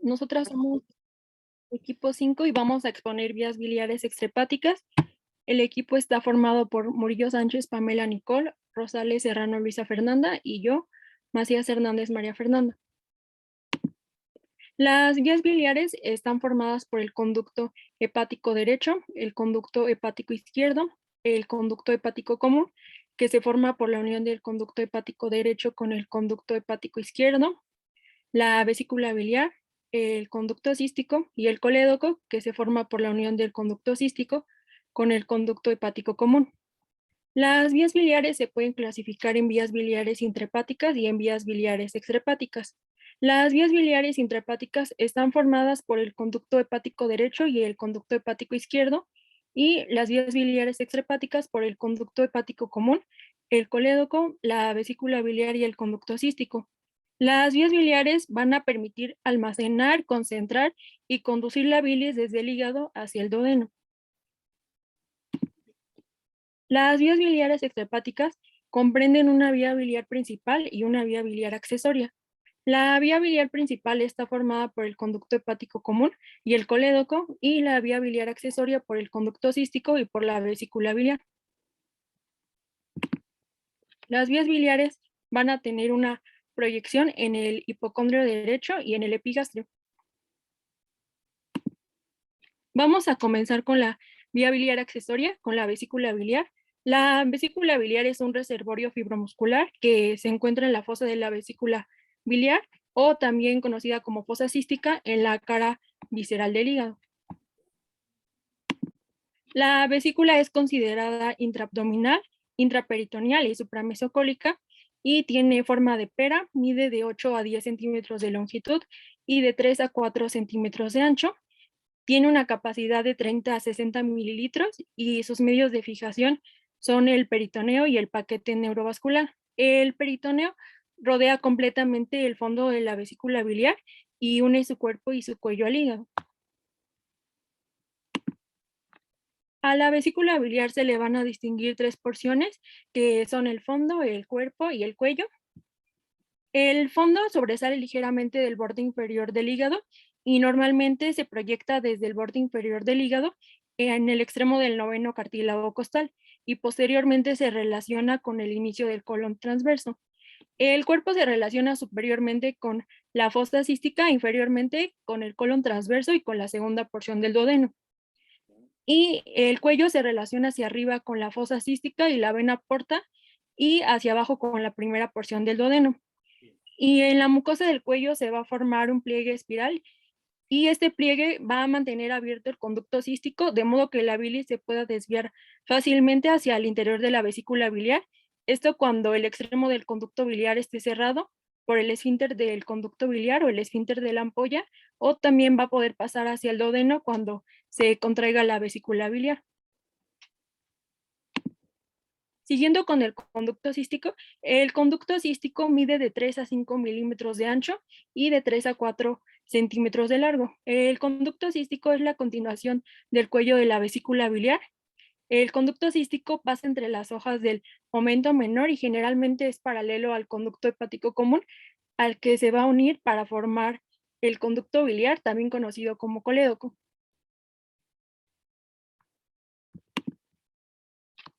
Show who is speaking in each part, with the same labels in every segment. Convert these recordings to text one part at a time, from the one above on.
Speaker 1: Nosotras somos equipo 5 y vamos a exponer vías biliares extrahepáticas. El equipo está formado por Murillo Sánchez, Pamela Nicole, Rosales Serrano, Luisa Fernanda y yo, Macías Hernández, María Fernanda. Las vías biliares están formadas por el conducto hepático derecho, el conducto hepático izquierdo, el conducto hepático común, que se forma por la unión del conducto hepático derecho con el conducto hepático izquierdo, la vesícula biliar, el conducto cístico y el colédoco, que se forma por la unión del conducto cístico con el conducto hepático común. Las vías biliares se pueden clasificar en vías biliares intrahepáticas y en vías biliares extrahepáticas. Las vías biliares intrahepáticas están formadas por el conducto hepático derecho y el conducto hepático izquierdo, y las vías biliares extrahepáticas por el conducto hepático común, el colédoco, la vesícula biliar y el conducto cístico. Las vías biliares van a permitir almacenar, concentrar y conducir la bilis desde el hígado hacia el duodeno. Las vías biliares extrahepáticas comprenden una vía biliar principal y una vía biliar accesoria. La vía biliar principal está formada por el conducto hepático común y el colédoco, y la vía biliar accesoria por el conducto cístico y por la vesícula biliar. Las vías biliares van a tener una proyección en el hipocondrio derecho y en el epigastrio. Vamos a comenzar con la vía biliar accesoria, con la vesícula biliar. La vesícula biliar es un reservorio fibromuscular que se encuentra en la fosa de la vesícula biliar, o también conocida como fosa cística, en la cara visceral del hígado. La vesícula es considerada intraabdominal, intraperitoneal y supramesocólica, y tiene forma de pera, mide de 8 a 10 centímetros de longitud y de 3 a 4 centímetros de ancho. Tiene una capacidad de 30 a 60 mililitros y sus medios de fijación son el peritoneo y el paquete neurovascular. El peritoneo rodea completamente el fondo de la vesícula biliar y une su cuerpo y su cuello al hígado. A la vesícula biliar se le van a distinguir tres porciones, que son el fondo, el cuerpo y el cuello. El fondo sobresale ligeramente del borde inferior del hígado y normalmente se proyecta desde el borde inferior del hígado en el extremo del noveno cartílago costal, y posteriormente se relaciona con el inicio del colon transverso. El cuerpo se relaciona superiormente con la fosa cística, inferiormente con el colon transverso y con la segunda porción del duodeno. Y el cuello se relaciona hacia arriba con la fosa cística y la vena porta, y hacia abajo con la primera porción del duodeno. Y en la mucosa del cuello se va a formar un pliegue espiral, y este pliegue va a mantener abierto el conducto cístico, de modo que la bilis se pueda desviar fácilmente hacia el interior de la vesícula biliar. Esto cuando el extremo del conducto biliar esté cerrado por el esfínter del conducto biliar o el esfínter de la ampolla, o también va a poder pasar hacia el duodeno cuando se contraiga la vesícula biliar. Siguiendo con el conducto cístico, el conducto cístico mide de 3 a 5 milímetros de ancho y de 3 a 4 centímetros de largo. El conducto cístico es la continuación del cuello de la vesícula biliar. El conducto cístico pasa entre las hojas del momento menor y generalmente es paralelo al conducto hepático común, al que se va a unir para formar el conducto biliar, también conocido como colédoco.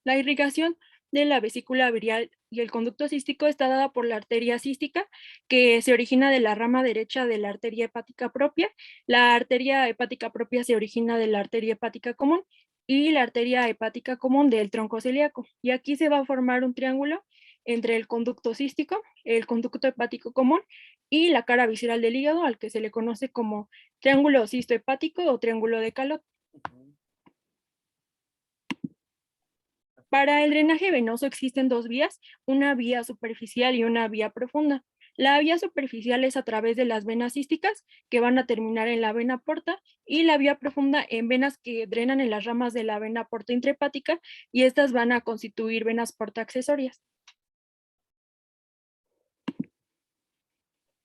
Speaker 1: La irrigación de la vesícula biliar y el conducto cístico está dada por la arteria cística, que se origina de la rama derecha de la arteria hepática propia. La arteria hepática propia se origina de la arteria hepática común, y la arteria hepática común del tronco celíaco. Y aquí se va a formar un triángulo entre el conducto cístico, el conducto hepático común y la cara visceral del hígado, al que se le conoce como triángulo cistohepático o triángulo de Calot. Para el drenaje venoso existen dos vías, una vía superficial y una vía profunda. La vía superficial es a través de las venas císticas, que van a terminar en la vena porta, y la vía profunda en venas que drenan en las ramas de la vena porta intrahepática, y estas van a constituir venas porta accesorias.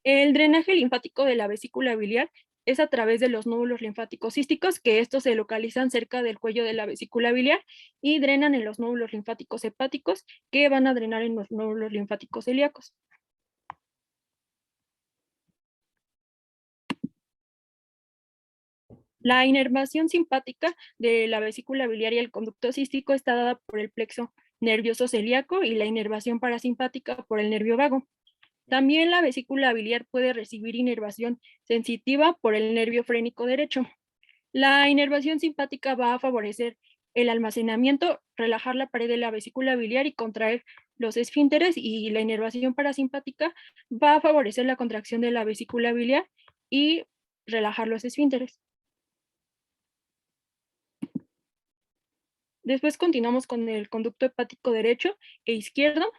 Speaker 1: El drenaje linfático de la vesícula biliar es a través de los nódulos linfáticos císticos, que estos se localizan cerca del cuello de la vesícula biliar y drenan en los nódulos linfáticos hepáticos, que van a drenar en los nódulos linfáticos celíacos. La inervación simpática de la vesícula biliar y el conducto cístico está dada por el plexo nervioso celíaco y la inervación parasimpática por el nervio vago. También la vesícula biliar puede recibir inervación sensitiva por el nervio frénico derecho. La inervación simpática va a favorecer el almacenamiento, relajar la pared de la vesícula biliar y contraer los esfínteres, y la inervación parasimpática va a favorecer la contracción de la vesícula biliar y relajar los esfínteres. Después continuamos con el conducto hepático derecho e izquierdo.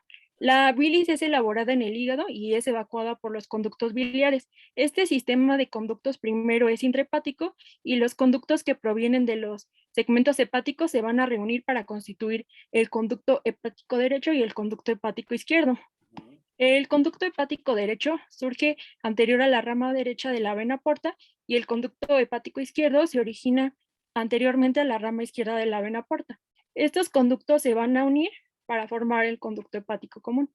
Speaker 1: La bilis es elaborada en el hígado y es evacuada por los conductos biliares. Este sistema de conductos primero es intrahepático y los conductos que provienen de los segmentos hepáticos se van a reunir para constituir el conducto hepático derecho y el conducto hepático izquierdo. El conducto hepático derecho surge anterior a la rama derecha de la vena porta y el conducto hepático izquierdo se origina anteriormente a la rama izquierda de la vena porta. Estos conductos se van a unir para formar el conducto hepático común.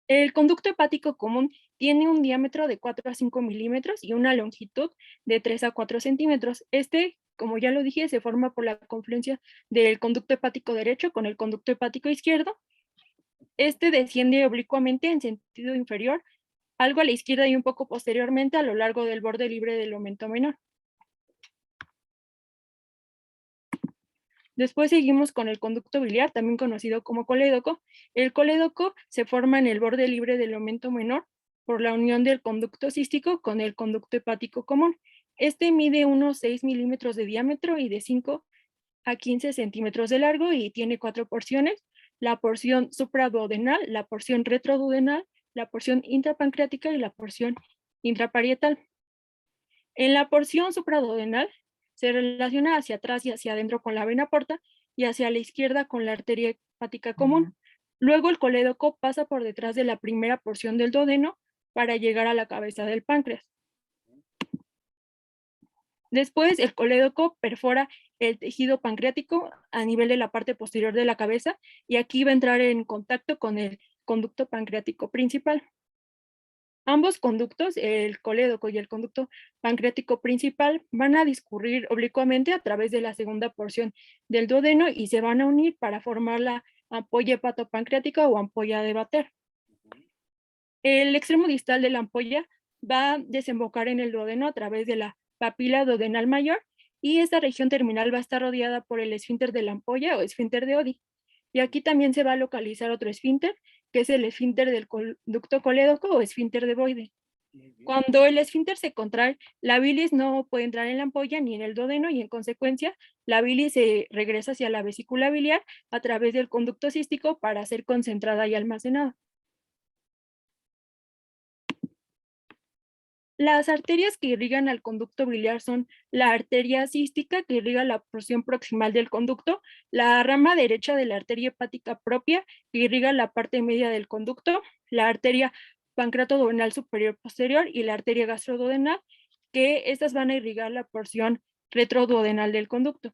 Speaker 1: El conducto hepático común tiene un diámetro de 4 a 5 milímetros y una longitud de 3 a 4 centímetros. Este, como ya lo dije, se forma por la confluencia del conducto hepático derecho con el conducto hepático izquierdo. Este desciende oblicuamente en sentido inferior, algo a la izquierda y un poco posteriormente a lo largo del borde libre del aumento menor. Después seguimos con el conducto biliar, también conocido como colédoco. El colédoco se forma en el borde libre del aumento menor por la unión del conducto cístico con el conducto hepático común. Este mide unos 6 milímetros de diámetro y de 5 a 15 centímetros de largo y tiene 4 porciones: la porción supraduodenal, la porción retroduodenal, la porción intrapancreática y la porción intraparietal. En la porción supraduodenal se relaciona hacia atrás y hacia adentro con la vena porta y hacia la izquierda con la arteria hepática común. Luego el colédoco pasa por detrás de la primera porción del duodeno para llegar a la cabeza del páncreas. Después el colédoco perfora el tejido pancreático a nivel de la parte posterior de la cabeza y aquí va a entrar en contacto con el conducto pancreático principal. Ambos conductos, el colédoco y el conducto pancreático principal, van a discurrir oblicuamente a través de la segunda porción del duodeno y se van a unir para formar la ampolla hepatopancreática o ampolla de Vater. El extremo distal de la ampolla va a desembocar en el duodeno a través de la papila duodenal mayor y esta región terminal va a estar rodeada por el esfínter de la ampolla o esfínter de Oddi. Y aquí también se va a localizar otro esfínter, que es el esfínter del conducto colédoco o esfínter de Boide. Cuando el esfínter se contrae, la bilis no puede entrar en la ampolla ni en el duodeno y en consecuencia la bilis se regresa hacia la vesícula biliar a través del conducto cístico para ser concentrada y almacenada. Las arterias que irrigan al conducto biliar son la arteria cística, que irriga la porción proximal del conducto, la rama derecha de la arteria hepática propia, que irriga la parte media del conducto, la arteria pancreatoduodenal superior posterior y la arteria gastroduodenal, que estas van a irrigar la porción retroduodenal del conducto.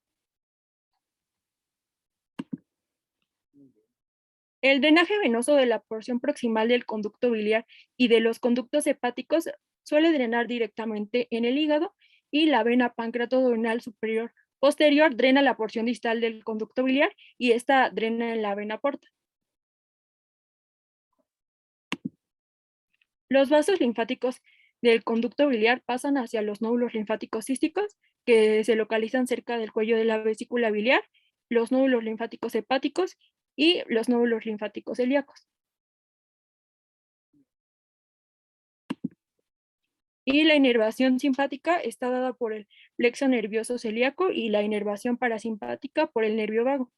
Speaker 1: El drenaje venoso de la porción proximal del conducto biliar y de los conductos hepáticos suele drenar directamente en el hígado, y la vena pancreatoduodenal superior posterior drena la porción distal del conducto biliar y esta drena en la vena porta. Los vasos linfáticos del conducto biliar pasan hacia los nódulos linfáticos císticos que se localizan cerca del cuello de la vesícula biliar, los nódulos linfáticos hepáticos y los nódulos linfáticos celíacos. Y la inervación simpática está dada por el plexo nervioso celíaco y la inervación parasimpática por el nervio vago.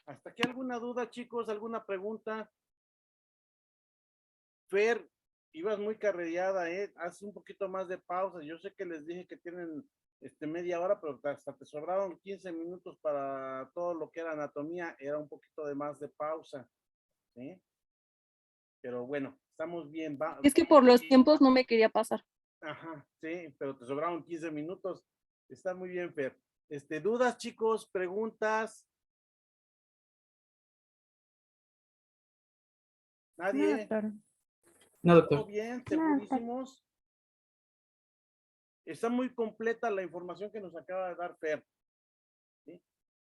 Speaker 2: ¿Hasta aquí alguna duda, chicos? ¿Alguna pregunta? Fer, ibas muy carrereada, ¿eh? Haz un poquito más de pausa. Yo sé que les dije que tienen media hora, pero hasta te sobraron 15 minutos para todo lo que era anatomía. Era un poquito de más de pausa, ¿sí? Pero bueno, estamos bien.
Speaker 1: Es que por los tiempos no me quería pasar.
Speaker 2: Ajá, sí, pero te sobraron 15 minutos. Está muy bien, Fer. ¿Dudas, chicos? ¿Preguntas?
Speaker 1: No,
Speaker 2: ¿Nadie?
Speaker 1: doctor.
Speaker 3: No,
Speaker 2: ¿Todo
Speaker 3: doctor.
Speaker 2: bien?
Speaker 1: No, está-
Speaker 2: ¿Segurísimos? Está muy completa la información que nos acaba de dar Fer, ¿sí?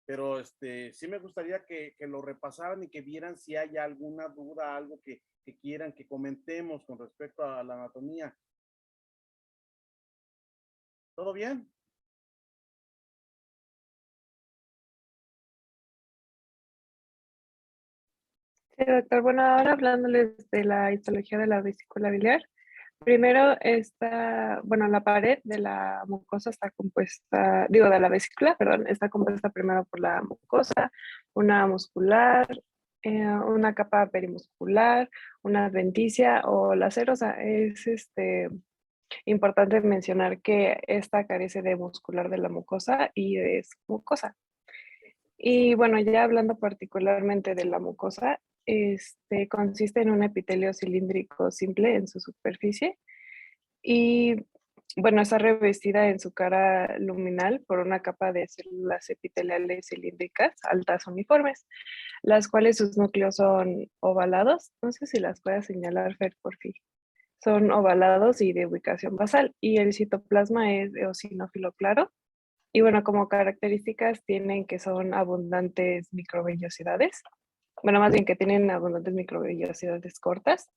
Speaker 2: Pero sí me gustaría que lo repasaran y que vieran si hay alguna duda, algo que quieran que comentemos con respecto a la anatomía. ¿Todo bien?
Speaker 4: Sí, doctor. Bueno, ahora hablándoles de la histología de la vesícula biliar. Primero está, bueno, la pared de la mucosa está compuesta, digo, de la vesícula, perdón, está compuesta primero por la mucosa, una muscular, una capa perimuscular, una adventicia o la serosa. Es importante mencionar que esta carece de muscular de la mucosa y es mucosa. Y bueno, ya hablando particularmente de la mucosa, consiste en un epitelio cilíndrico simple en su superficie y bueno, está revestida en su cara luminal por una capa de células epiteliales cilíndricas altas uniformes, las cuales sus núcleos son ovalados. No sé si las puedes señalar, Fer, por fin. Son ovalados y de ubicación basal, y el citoplasma es eosinófilo claro. Y bueno, como características tienen que son abundantes microvellosidades, bueno, más bien que tienen abundantes microvellosidades cortas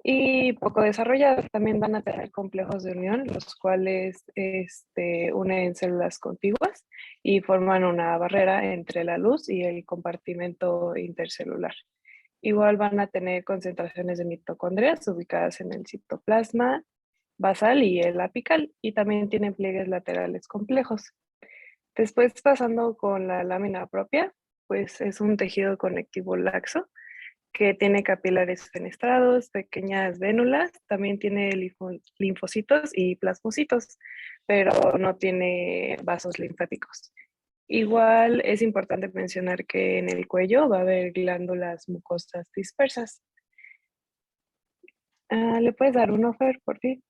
Speaker 4: y poco desarrolladas. También van a tener complejos de unión, los cuales unen células contiguas y forman una barrera entre la luz y el compartimento intercelular. Igual van a tener concentraciones de mitocondrias ubicadas en el citoplasma basal y el apical, y también tienen pliegues laterales complejos. Después, pasando con la lámina propia, pues es un tejido conectivo laxo que tiene capilares fenestrados, pequeñas vénulas, también tiene linfocitos y plasmocitos, pero no tiene vasos linfáticos. Igual es importante mencionar que en el cuello va a haber glándulas mucosas dispersas. ¿Le puedes dar un offer, por fin?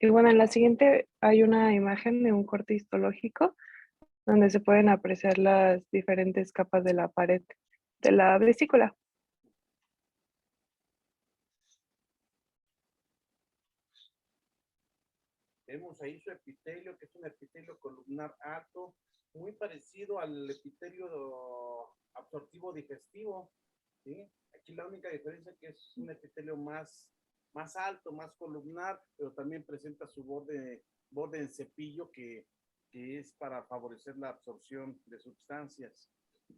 Speaker 4: Y bueno, en la siguiente hay una imagen de un corte histológico donde se pueden apreciar las diferentes capas de la pared de la vesícula.
Speaker 2: Vemos ahí su epitelio, que es un epitelio columnar alto, muy parecido al epitelio absortivo digestivo, ¿sí? Aquí la única diferencia es que es un epitelio más alto, más columnar, pero también presenta su borde en cepillo que es para favorecer la absorción de sustancias.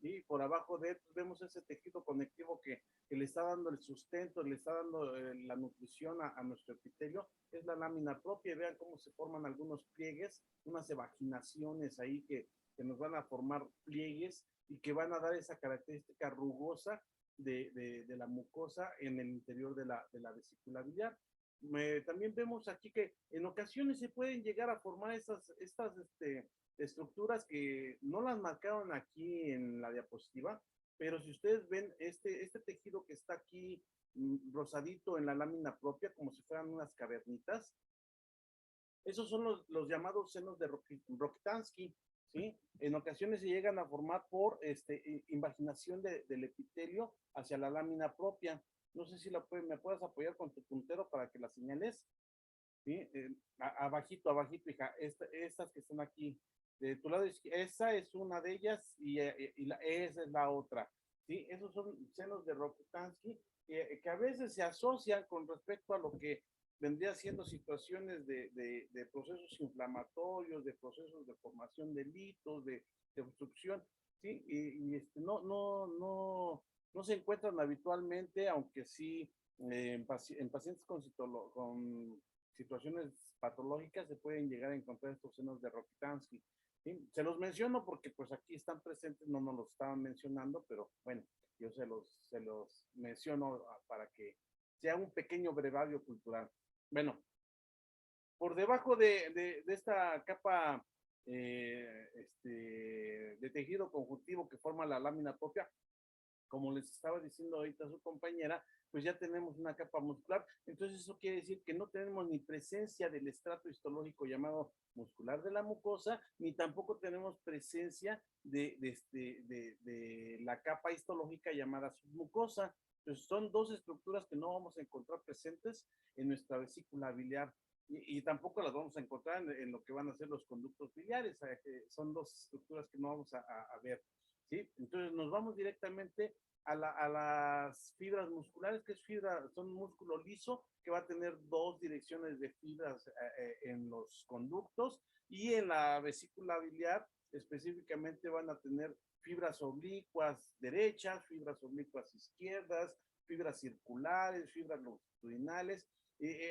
Speaker 2: Y por abajo de él vemos ese tejido conectivo que le está dando el sustento, le está dando la nutrición a nuestro epitelio, es la lámina propia. Vean cómo se forman algunos pliegues, unas evaginaciones ahí que nos van a formar pliegues y que van a dar esa característica rugosa de la mucosa en el interior de la vesícula biliar. También vemos aquí que en ocasiones se pueden llegar a formar estas estructuras que no las marcaron aquí en la diapositiva, pero si ustedes ven este tejido que está aquí rosadito en la lámina propia, como si fueran unas cavernitas, esos son los llamados senos de Rokitansky, ¿sí? En ocasiones se llegan a formar por invaginación del epitelio hacia la lámina propia. No sé si me puedes apoyar con tu puntero para que la señales. ¿Sí? Abajito, hija, estas que están aquí, de tu lado, esa es una de ellas y esa es la otra, ¿sí? Esos son senos de Rokitansky que a veces se asocian con respecto a lo que vendría siendo situaciones de procesos inflamatorios, de procesos de formación de litos, de obstrucción, ¿sí? No se encuentran habitualmente, aunque sí en pacientes con situaciones patológicas se pueden llegar a encontrar estos senos de Rokitansky, ¿sí? Se los menciono porque pues aquí están presentes, no nos los estaban mencionando, pero bueno, yo se los menciono para que sea un pequeño brevario cultural. Bueno, por debajo de esta capa de tejido conjuntivo que forma la lámina propia, como les estaba diciendo ahorita su compañera, pues ya tenemos una capa muscular. Entonces eso quiere decir que no tenemos ni presencia del estrato histológico llamado muscular de la mucosa, ni tampoco tenemos presencia de la capa histológica llamada submucosa. Entonces, son dos estructuras que no vamos a encontrar presentes en nuestra vesícula biliar y tampoco las vamos a encontrar en lo que van a ser los conductos biliares. Son dos estructuras que no vamos a ver, ¿sí? Entonces, nos vamos directamente a las fibras musculares, que son músculo liso, que va a tener dos direcciones de fibras en los conductos, y en la vesícula biliar específicamente van a tener fibras oblicuas derechas, fibras oblicuas izquierdas, fibras circulares, fibras longitudinales.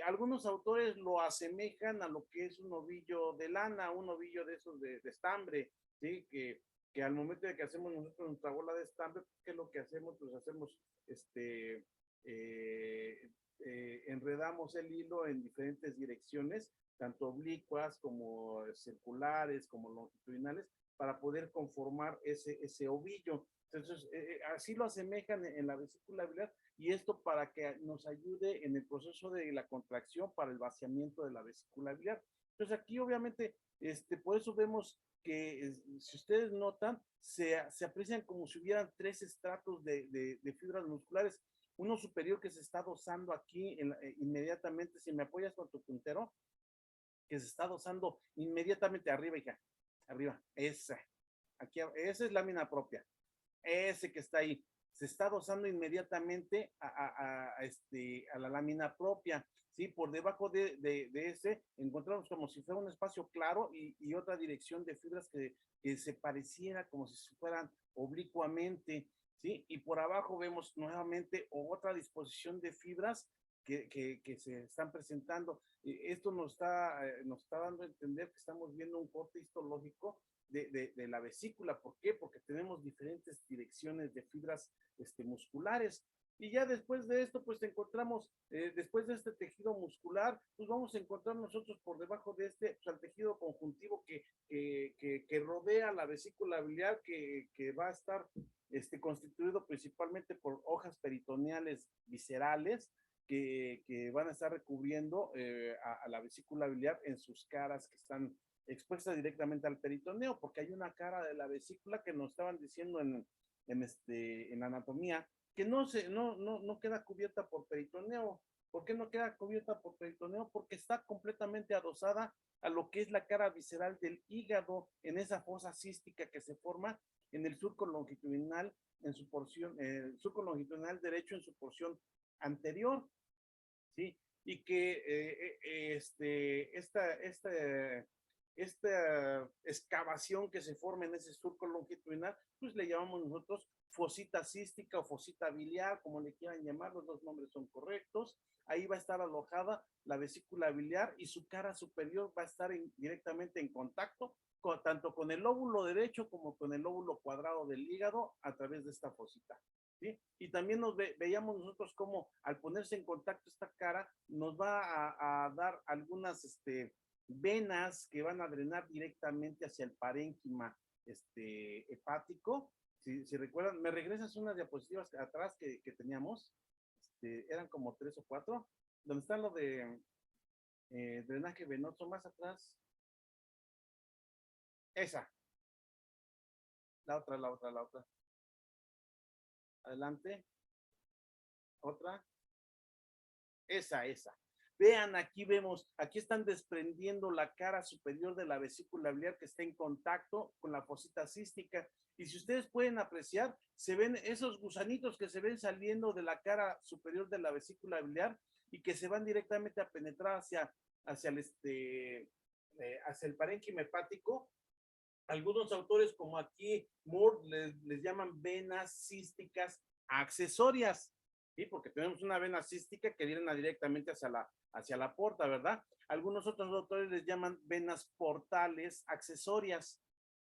Speaker 2: Algunos autores lo asemejan a lo que es un ovillo de lana, un ovillo de esos de estambre, ¿sí? Que al momento de que hacemos nosotros nuestra bola de estambre, ¿qué es lo que hacemos? Pues hacemos, enredamos el hilo en diferentes direcciones, tanto oblicuas como circulares, como longitudinales, para poder conformar ese ovillo. Entonces, así lo asemejan en la vesícula biliar, y esto para que nos ayude en el proceso de la contracción para el vaciamiento de la vesícula biliar. Entonces, aquí obviamente, por eso vemos que, si ustedes notan, se aprecian como si hubieran tres estratos de fibras musculares. Uno superior que se está dosando aquí inmediatamente, si me apoyas con tu puntero, que se está dosando inmediatamente arriba, hija, arriba, esa es lámina propia, ese que está ahí, se está dosando inmediatamente a la lámina propia, ¿sí? Por debajo de ese encontramos como si fuera un espacio claro y otra dirección de fibras que se pareciera como si fueran oblicuamente, ¿sí? Y por abajo vemos nuevamente otra disposición de fibras que se están presentando. Esto nos está dando a entender que estamos viendo un corte histológico de la vesícula. ¿Por qué? Porque tenemos diferentes direcciones de fibras musculares. Y ya después de esto, pues encontramos, después de este tejido muscular, pues vamos a encontrar nosotros por debajo de pues, el tejido conjuntivo que rodea la vesícula biliar, que va a estar constituido principalmente por hojas peritoneales viscerales, que van a estar recubriendo a la vesícula biliar en sus caras, que están expuestas directamente al peritoneo, porque hay una cara de la vesícula que nos estaban diciendo en anatomía, que no queda cubierta por peritoneo. ¿Por qué no queda cubierta por peritoneo? Porque está completamente adosada a lo que es la cara visceral del hígado, en esa fosa cística que se forma en el surco longitudinal, en su porción, el surco longitudinal derecho en su porción anterior, ¿sí? Y que esta excavación que se forma en ese surco longitudinal, pues le llamamos nosotros fosita cística o fosita biliar, como le quieran llamar, los dos nombres son correctos. Ahí va a estar alojada la vesícula biliar y su cara superior va a estar directamente en contacto tanto con el lóbulo derecho como con el lóbulo cuadrado del hígado a través de esta fosita. ¿Sí? Y también veíamos nosotros cómo al ponerse en contacto esta cara nos va a dar algunas venas que van a drenar directamente hacia el parénquima hepático. Si recuerdan, me regresas unas diapositivas atrás que teníamos, eran como 3 o 4, donde está lo de drenaje venoso, más atrás. Esa, la otra. Adelante. Otra. Esa. Vean, aquí están desprendiendo la cara superior de la vesícula biliar que está en contacto con la fosita cística. Y si ustedes pueden apreciar, se ven esos gusanitos que se ven saliendo de la cara superior de la vesícula biliar y que se van directamente a penetrar hacia el parénquima hepático. Algunos autores, como aquí Moore, les llaman venas císticas accesorias, ¿sí? Porque tenemos una vena cística que viene directamente hacia la porta, ¿verdad? Algunos otros autores les llaman venas portales accesorias,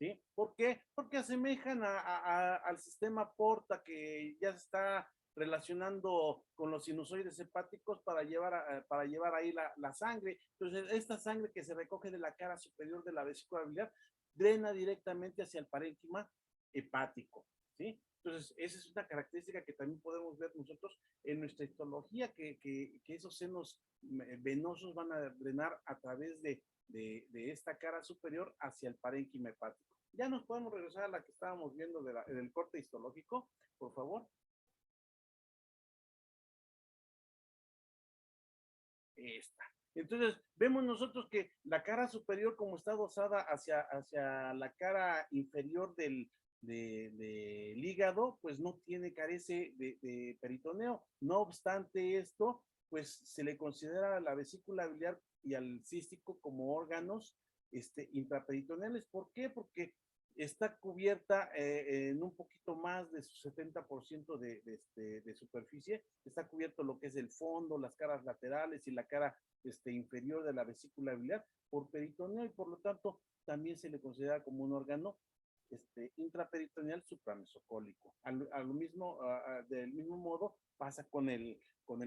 Speaker 2: ¿sí? ¿Por qué? Porque asemejan al sistema porta, que ya se está relacionando con los sinusoides hepáticos para llevar ahí la sangre. Entonces, esta sangre que se recoge de la cara superior de la vesícula biliar drena directamente hacia el parénquima hepático, ¿sí? Entonces, esa es una característica que también podemos ver nosotros en nuestra histología, que esos senos venosos van a drenar a través de esta cara superior hacia el parénquima hepático. Ya nos podemos regresar a la que estábamos viendo del corte histológico, por favor. esta. Entonces, vemos nosotros que la cara superior, como está dosada hacia la cara inferior del hígado, pues no carece de peritoneo. No obstante esto, pues se le considera a la vesícula biliar y al cístico como órganos intraperitoneales. ¿Por qué? Porque está cubierta en un poquito más de su 70% de superficie, está cubierto lo que es el fondo, las caras laterales y la cara inferior de la vesícula biliar por peritoneo, y por lo tanto también se le considera como un órgano intraperitoneal supramesocólico. Del mismo modo pasa con el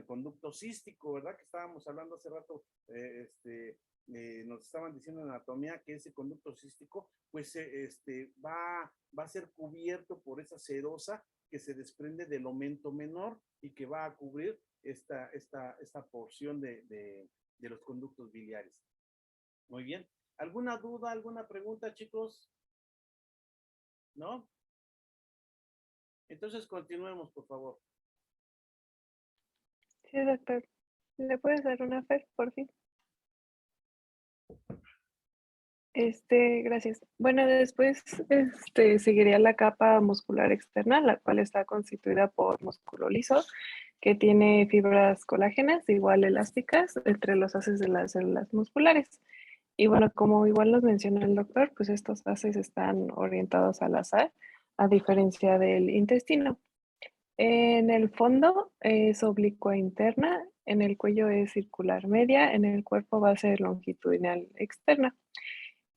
Speaker 2: conducto cístico, ¿verdad? Que estábamos hablando hace rato, nos estaban diciendo en anatomía que ese conducto cístico pues va a ser cubierto por esa serosa que se desprende del omento menor y que va a cubrir esta porción de los conductos biliares. Muy bien. ¿Alguna duda, alguna pregunta, chicos? ¿No? Entonces continuemos, por favor.
Speaker 4: Sí, doctor. ¿Le puedes dar una fe, por fin? Gracias. Bueno, después seguiría la capa muscular externa, la cual está constituida por músculo liso, que tiene fibras colágenas igual elásticas entre los haces de las células musculares. Y bueno, como igual nos mencionó el doctor, pues estos haces están orientados al azar, a diferencia del intestino. En el fondo es oblicua interna, en el cuello es circular media, en el cuerpo va a ser longitudinal externa.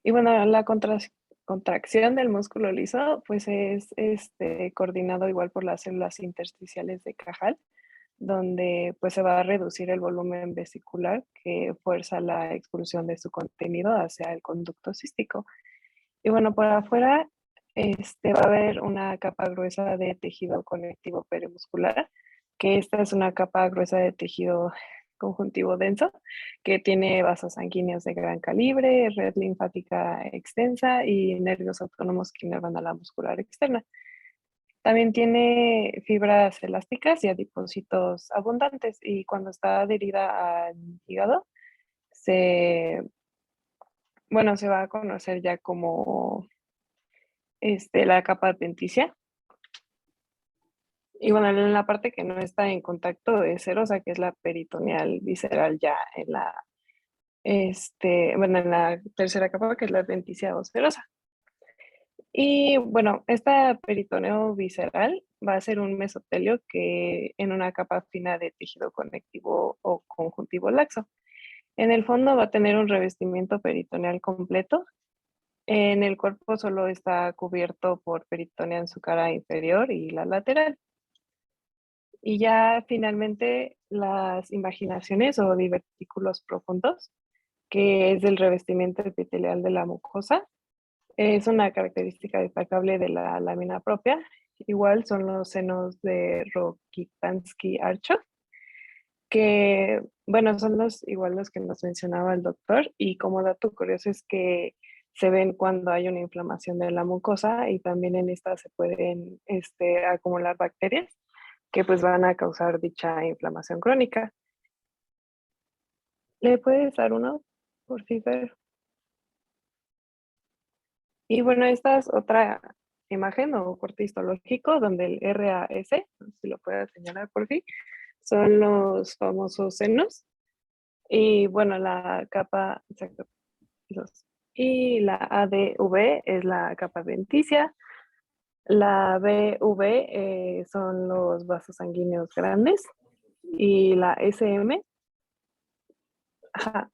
Speaker 4: Y bueno, la contracción del músculo liso pues es coordinado igual por las células intersticiales de Cajal, donde pues se va a reducir el volumen vesicular que fuerza la expulsión de su contenido hacia el conducto cístico. Y bueno, por afuera va a haber una capa gruesa de tejido conectivo perimuscular, que esta es una capa gruesa de tejido conjuntivo denso, que tiene vasos sanguíneos de gran calibre, red linfática extensa y nervios autónomos que inervan a la muscular externa. También tiene fibras elásticas y adipocitos abundantes, y cuando está adherida al hígado, se va a conocer ya como la capa adventicia. Y bueno, en la parte que no está en contacto es serosa, que es la peritoneal visceral ya en en la tercera capa, que es la adventicia o serosa. Y bueno, esta peritoneo visceral va a ser un mesotelio que en una capa fina de tejido conectivo o conjuntivo laxo. En el fondo va a tener un revestimiento peritoneal completo. En el cuerpo solo está cubierto por peritonea en su cara inferior y la lateral. Y ya finalmente las invaginaciones o divertículos profundos, que es el revestimiento epitelial de la mucosa, es una característica destacable de la lámina propia. Igual son los senos de Rokitansky-Archov, que, bueno, son igual los que nos mencionaba el doctor, y como dato curioso es que se ven cuando hay una inflamación de la mucosa, y también en esta se pueden acumular bacterias que pues van a causar dicha inflamación crónica. ¿Le puedes dar uno, por favor? Y bueno, esta es otra imagen o corte histológico donde el RAS, si lo puedes señalar por fin, son los famosos senos. Y bueno, la capa, exacto, esos. Y la ADV es la capa adventicia. La BV son los vasos sanguíneos grandes. Y la SM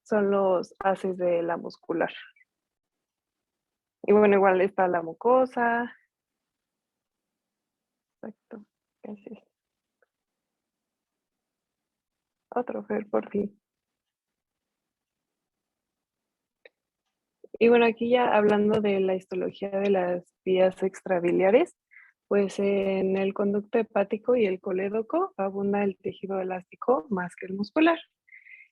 Speaker 4: son los haces de la muscular. Y bueno, igual está la mucosa. Exacto. Gracias. Otro Fer, por fin. Y bueno, aquí ya hablando de la histología de las vías extrabiliares, pues en el conducto hepático y el colédoco abunda el tejido elástico más que el muscular.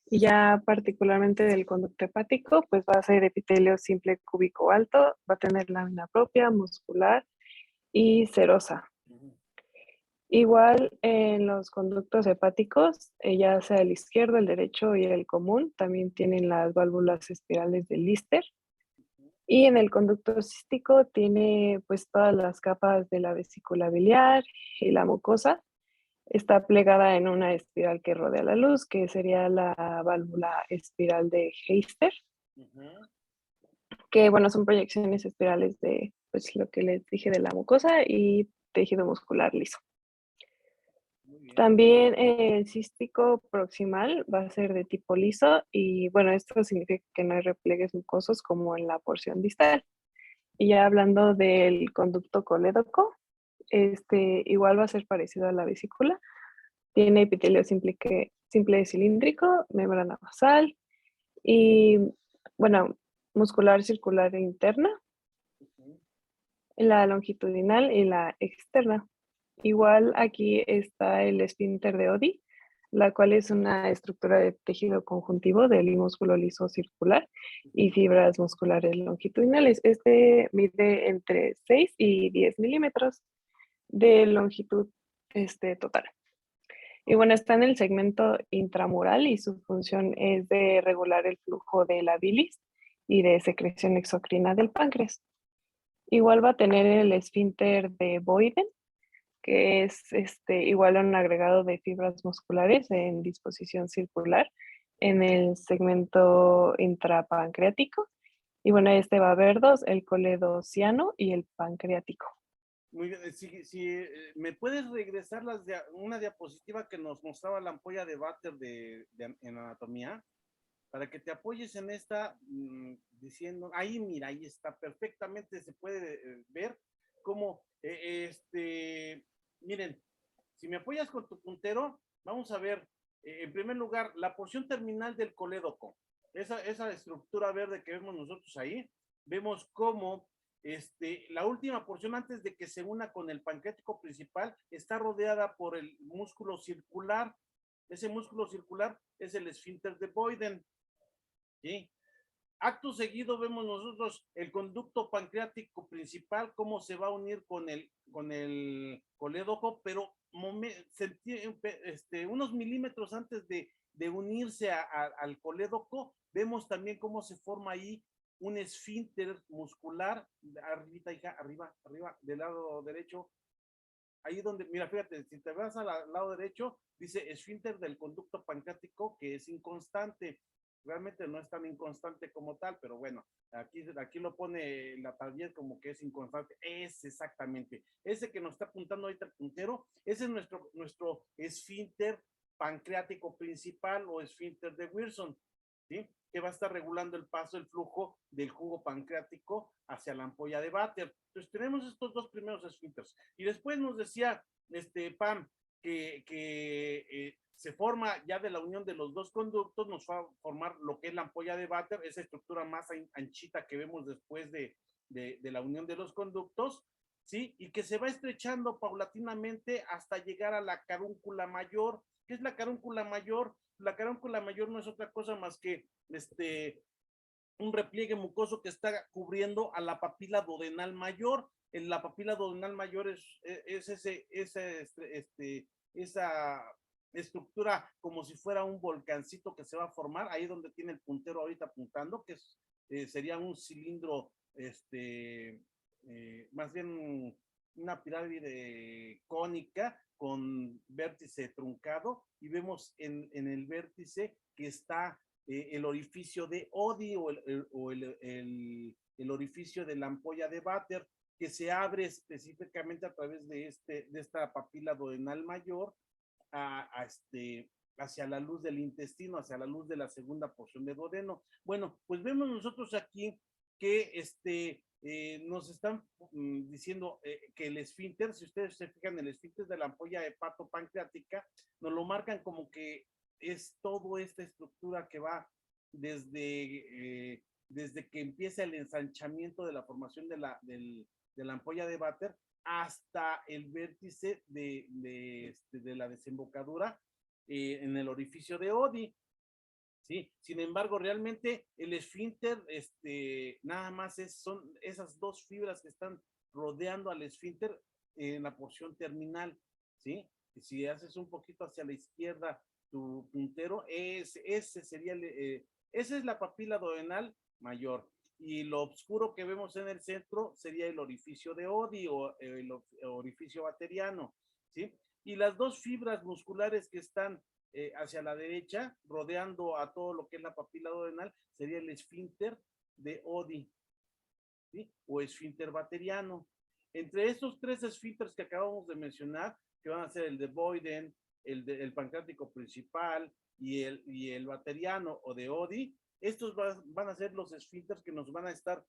Speaker 4: Y ya particularmente del conducto hepático, pues va a ser epitelio simple cúbico alto, va a tener lámina propia, muscular y serosa. Igual en los conductos hepáticos, ya sea el izquierdo, el derecho y el común, también tienen las válvulas espirales de Lister. Y en el conducto cístico tiene pues todas las capas de la vesícula biliar y la mucosa. Está plegada en una espiral que rodea la luz, que sería la válvula espiral de Heister,
Speaker 2: Ujú.
Speaker 4: que bueno, son proyecciones espirales de pues lo que les dije de la mucosa y tejido muscular liso.
Speaker 2: Muy bien.
Speaker 4: También el cístico proximal va a ser de tipo liso y bueno, esto significa que no hay repliegues mucosos como en la porción distal. Y ya hablando del conducto colédoco, igual va a ser parecido a la vesícula. Tiene epitelio simple cilíndrico, membrana basal y, bueno, muscular circular interna,
Speaker 2: Ujú.
Speaker 4: la longitudinal y la externa. Igual aquí está el esfínter de Oddi, la cual es una estructura de tejido conjuntivo del músculo liso circular y fibras musculares longitudinales. Este mide entre 6 y 10 milímetros de longitud total. Y bueno, está en el segmento intramural y su función es de regular el flujo de la bilis y de secreción exocrina del páncreas. Igual va a tener el esfínter de Boyden, que es igual a un agregado de fibras musculares en disposición circular en el segmento intrapancreático. Y bueno, va a haber dos, el coledociano y el pancreático.
Speaker 2: Muy bien. Si me puedes regresar una diapositiva que nos mostraba la ampolla de Vater en anatomía, para que te apoyes en esta, diciendo, ahí mira, ahí está, perfectamente se puede ver cómo, miren, si me apoyas con tu puntero, vamos a ver, en primer lugar, la porción terminal del colédoco, esa estructura verde que vemos nosotros ahí, vemos cómo la última porción antes de que se una con el pancreático principal está rodeada por el músculo circular. Ese músculo circular es el esfínter de Boyden. ¿Sí? Acto seguido vemos nosotros el conducto pancreático principal, cómo se va a unir con el colédoco, pero unos milímetros antes de unirse al colédoco, vemos también cómo se forma ahí un esfínter muscular, arriba, del lado derecho, ahí donde, mira, fíjate, si te vas al lado derecho, dice esfínter del conducto pancreático, que es inconstante. Realmente no es tan inconstante como tal, pero bueno, aquí lo pone la tablilla como que es inconstante. Es exactamente. Ese que nos está apuntando ahorita el puntero, ese es nuestro esfínter pancreático principal o esfínter de Wilson, ¿sí? Que va a estar regulando el paso, el flujo del jugo pancreático hacia la ampolla de Vater. Entonces tenemos estos dos primeros esfínteres. Y después nos decía Pam que se forma ya de la unión de los dos conductos, nos va a formar lo que es la ampolla de Vater, esa estructura más anchita que vemos después de la unión de los conductos, ¿sí? Y que se va estrechando paulatinamente hasta llegar a la carúncula mayor. ¿Qué es la carúncula mayor? La carúncula mayor no es otra cosa más que un repliegue mucoso que está cubriendo a la papila duodenal mayor. En la papila duodenal mayor es esa estructura como si fuera un volcancito que se va a formar, ahí donde tiene el puntero ahorita apuntando, que sería un cilindro, más bien una pirámide cónica con vértice truncado, y vemos en el vértice que está el orificio de Oddi o el orificio de la ampolla de Vater, que se abre específicamente a través de esta papila duodenal mayor hacia la luz del intestino, hacia la luz de la segunda porción de duodeno. Bueno, pues vemos nosotros aquí que nos están diciendo que el esfínter, si ustedes se fijan, el esfínter de la ampolla hepatopancreática, nos lo marcan como que es toda esta estructura que va desde que empieza el ensanchamiento de la formación de la ampolla de Vater hasta el vértice de la desembocadura en el orificio de Oddi. ¿Sí? Sin embargo, realmente el esfínter nada más son esas dos fibras que están rodeando al esfínter en la porción terminal. ¿sí? Y si haces un poquito hacia la izquierda tu puntero, ese sería, esa es la papila duodenal mayor. Y lo oscuro que vemos en el centro sería el orificio de Oddi o el orificio bacteriano, ¿sí? Y las dos fibras musculares que están hacia la derecha, rodeando a todo lo que es la papila duodenal, sería el esfínter de Oddi, ¿sí? O esfínter bacteriano. Entre estos tres esfínteres que acabamos de mencionar, que van a ser el de Boyden, el pancreático principal y el bacteriano o de Oddi, estos van a ser los esfínteres que nos van a estar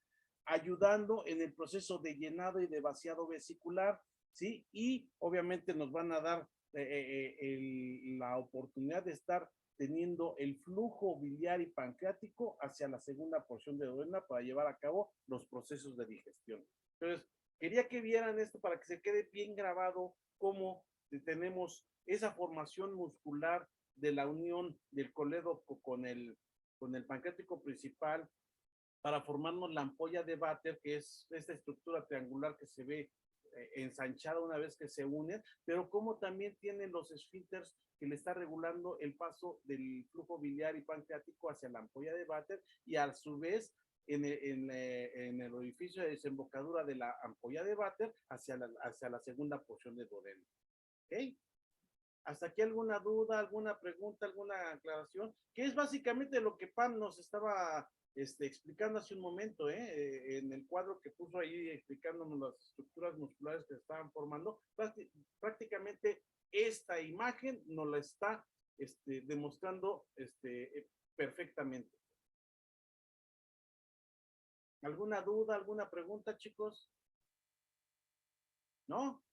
Speaker 2: ayudando en el proceso de llenado y de vaciado vesicular, ¿sí? Y obviamente nos van a dar la oportunidad de estar teniendo el flujo biliar y pancreático hacia la segunda porción de duodeno para llevar a cabo los procesos de digestión. Entonces, quería que vieran esto para que se quede bien grabado cómo tenemos esa formación muscular de la unión del colédoco con el pancreático principal para formarnos la ampolla de Vater, que es esta estructura triangular que se ve ensanchada una vez que se unen, pero como también tienen los esfínteres que le está regulando el paso del flujo biliar y pancreático hacia la ampolla de Vater y a su vez en el orificio de desembocadura de la ampolla de Vater hacia la segunda porción de duodeno. ¿Ok? ¿Hasta aquí alguna duda, alguna pregunta, alguna aclaración? Que es básicamente lo que Pam nos estaba explicando hace un momento, en el cuadro que puso ahí explicándonos las estructuras musculares que se estaban formando. Prácticamente esta imagen nos la está demostrando perfectamente. ¿Alguna duda, alguna pregunta, chicos? ¿No?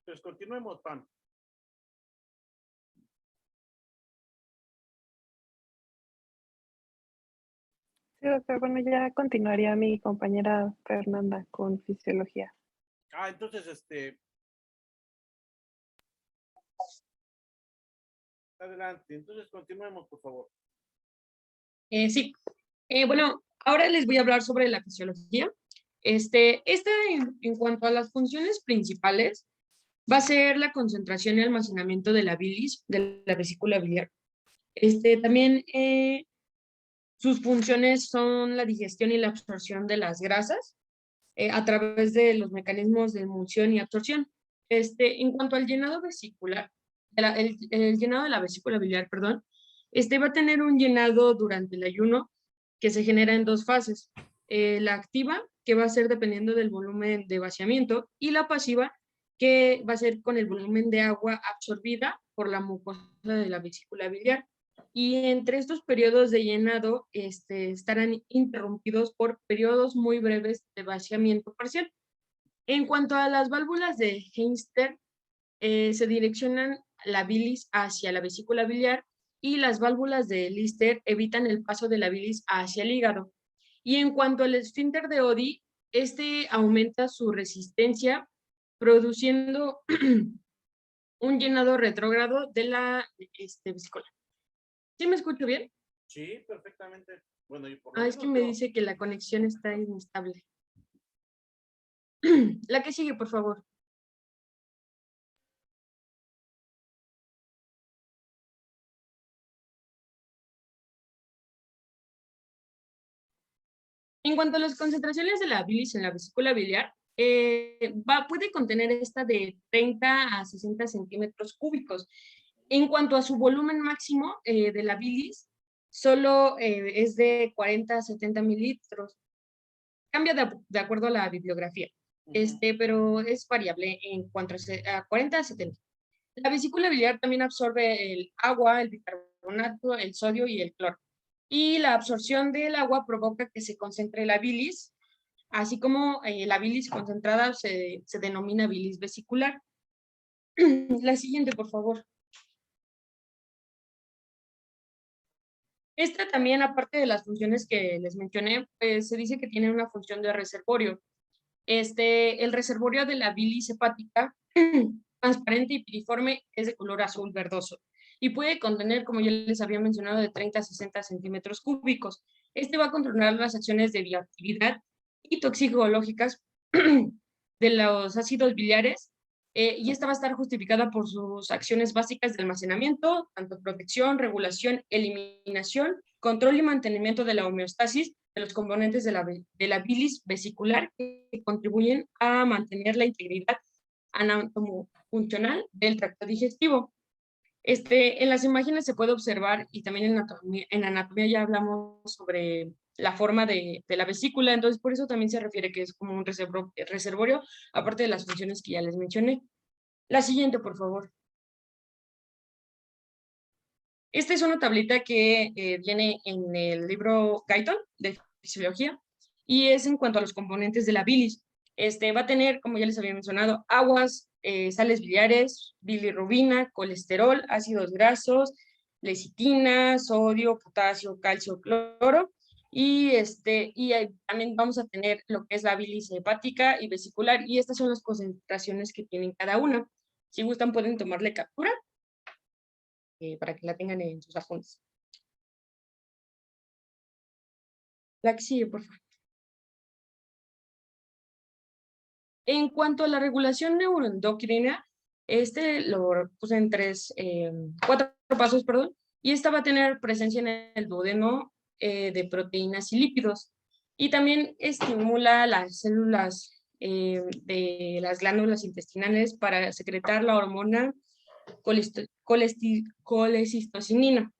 Speaker 2: Pues continuemos, Pam.
Speaker 4: Sí, doctor, bueno, ya continuaría mi compañera Fernanda con fisiología.
Speaker 2: Entonces, adelante. Entonces, continuemos, por favor.
Speaker 3: Sí. Bueno, ahora les voy a hablar sobre la fisiología. En cuanto a las funciones principales, va a ser la concentración y almacenamiento de la bilis, de la vesícula biliar. También sus funciones son la digestión y la absorción de las grasas a través de los mecanismos de emulsión y absorción. En cuanto al llenado vesicular, el llenado de la vesícula biliar, perdón, va a tener un llenado durante el ayuno que se genera en dos fases. La activa, que va a ser dependiendo del volumen de vaciamiento, y la pasiva, que va a ser con el volumen de agua absorbida por la mucosa de la vesícula biliar. Y entre estos periodos de llenado estarán interrumpidos por periodos muy breves de vaciamiento parcial. En cuanto a las válvulas de Henster, se direccionan la bilis hacia la vesícula biliar y las válvulas de Lister evitan el paso de la bilis hacia el hígado. Y en cuanto al esfínter de Oddi, aumenta su resistencia produciendo un llenado retrógrado de la vesícula. ¿Sí me escucho bien?
Speaker 2: Sí, perfectamente. Bueno, y por lo
Speaker 3: es que me dice que la conexión está inestable. La que sigue, por favor. En cuanto a las concentraciones de la bilis en la vesícula biliar, puede contener esta de 30 a 60 centímetros cúbicos. En cuanto a su volumen máximo de la bilis, solo es de 40 a 70 mililitros. Cambia de acuerdo a la bibliografía, pero es variable en cuanto a 40 a 70. La vesícula biliar también absorbe el agua, el bicarbonato, el sodio y el cloro. Y la absorción del agua provoca que se concentre la bilis, así como la bilis concentrada se denomina bilis vesicular. La siguiente, por favor. Esta también, aparte de las funciones que les mencioné, pues, se dice que tiene una función de reservorio. El reservorio de la bilis hepática, transparente y piriforme, es de color azul verdoso y puede contener, como ya les había mencionado, de 30 a 60 centímetros cúbicos. Va a controlar las acciones de bioactividad y toxicológicas de los ácidos biliares y esta va a estar justificada por sus acciones básicas de almacenamiento, tanto protección, regulación, eliminación, control y mantenimiento de la homeostasis de los componentes de la bilis vesicular que contribuyen a mantener la integridad anatomofuncional del tracto digestivo. En las imágenes se puede observar, y también en anatomía ya hablamos sobre la forma de la vesícula, entonces por eso también se refiere que es como un reservorio, aparte de las funciones que ya les mencioné. La siguiente, por favor. Esta es una tablita que viene en el libro Guyton de fisiología, y es en cuanto a los componentes de la bilis. Va a tener, como ya les había mencionado, aguas, sales biliares, bilirrubina, colesterol, ácidos grasos, lecitina, sodio, potasio, calcio, cloro, y también vamos a tener lo que es la bilis hepática y vesicular, y estas son las concentraciones que tienen cada una. Si gustan pueden tomarle captura para que la tengan en sus apuntes. La que sigue, por favor. En cuanto a la regulación neuroendocrina, lo puse en 4 pasos, perdón, y esta va a tener presencia en el duodeno de proteínas y lípidos, y también estimula las células de las glándulas intestinales para secretar la hormona colecistocinina.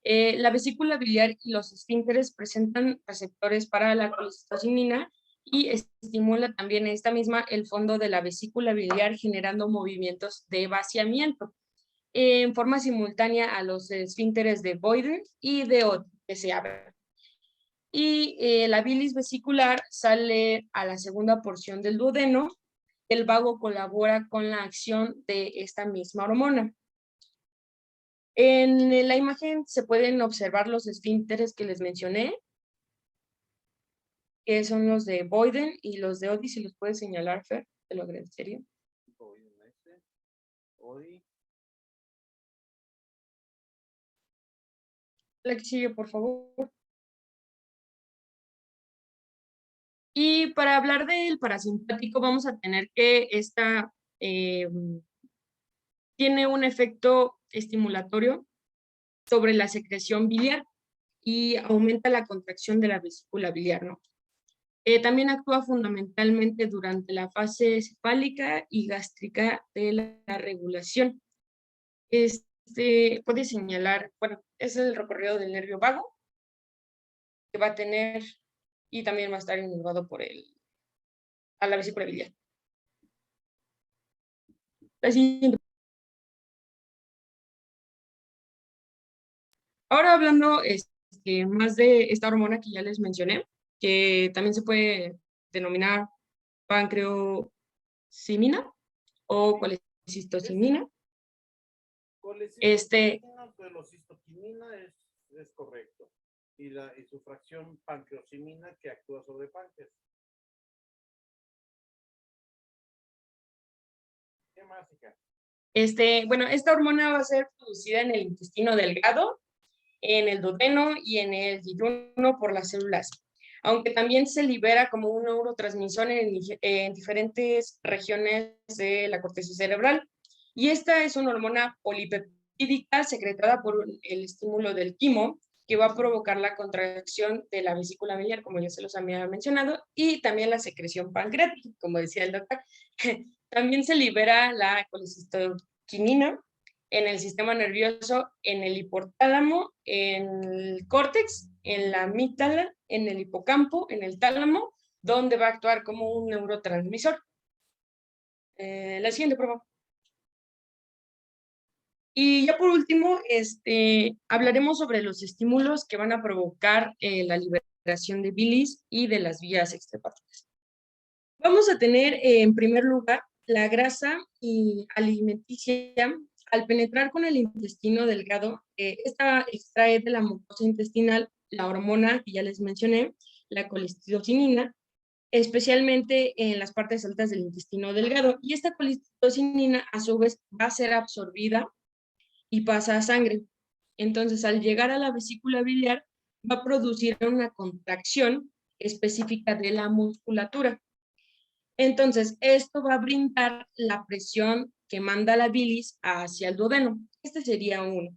Speaker 3: La vesícula biliar y los esfínteres presentan receptores para la colecistocinina y estimula también esta misma el fondo de la vesícula biliar, generando movimientos de vaciamiento en forma simultánea a los esfínteres de Boyden y de Oddi que se abren. Y la bilis vesicular sale a la segunda porción del duodeno. El vago colabora con la acción de esta misma hormona. En la imagen se pueden observar los esfínteres que les mencioné, que son los de Boyden y los de Oddi. Si los puedes señalar, Fer, te lo agradecería.
Speaker 2: Oddi.
Speaker 3: La que sigue, por favor. Y para hablar del parasimpático, vamos a tener que tiene un efecto estimulatorio sobre la secreción biliar y aumenta la contracción de la vesícula biliar, ¿no? También actúa fundamentalmente durante la fase cefálica y gástrica de la regulación. Puede señalar, bueno, es el recorrido del nervio vago que va a tener, y también va a estar innervado a la vesícula biliar. La siguiente. Ahora hablando más de esta hormona que ya les mencioné, que también se puede denominar pancreosimina o colecistocinina.
Speaker 2: Colecistoquinina es correcto. Y su fracción pancreosimina que actúa sobre páncreas. ¿Qué más, hija?
Speaker 3: Bueno, esta hormona va a ser producida en el intestino delgado, en el duodeno y en el yeyuno por las células, aunque también se libera como un neurotransmisor en diferentes regiones de la corteza cerebral. Y esta es una hormona polipeptídica secretada por el estímulo del quimo, que va a provocar la contracción de la vesícula biliar, como ya se los había mencionado, y también la secreción pancreática, como decía el doctor. También se libera la colecistoquinina en el sistema nervioso, en el hipotálamo, en el córtex, en la amígdala, en el hipocampo, en el tálamo, donde va a actuar como un neurotransmisor. La siguiente, por favor. Y ya por último, hablaremos sobre los estímulos que van a provocar la liberación de bilis y de las vías extrahepáticas. Vamos a tener, en primer lugar, la grasa alimenticia. Al penetrar con el intestino delgado, esta extrae de la mucosa intestinal la hormona que ya les mencioné, la colecistocinina, especialmente en las partes altas del intestino delgado. Y esta colecistocinina, a su vez, va a ser absorbida y pasa a sangre. Entonces, al llegar a la vesícula biliar, va a producir una contracción específica de la musculatura. Entonces, esto va a brindar la presión que manda la bilis hacia el duodeno. Este sería uno.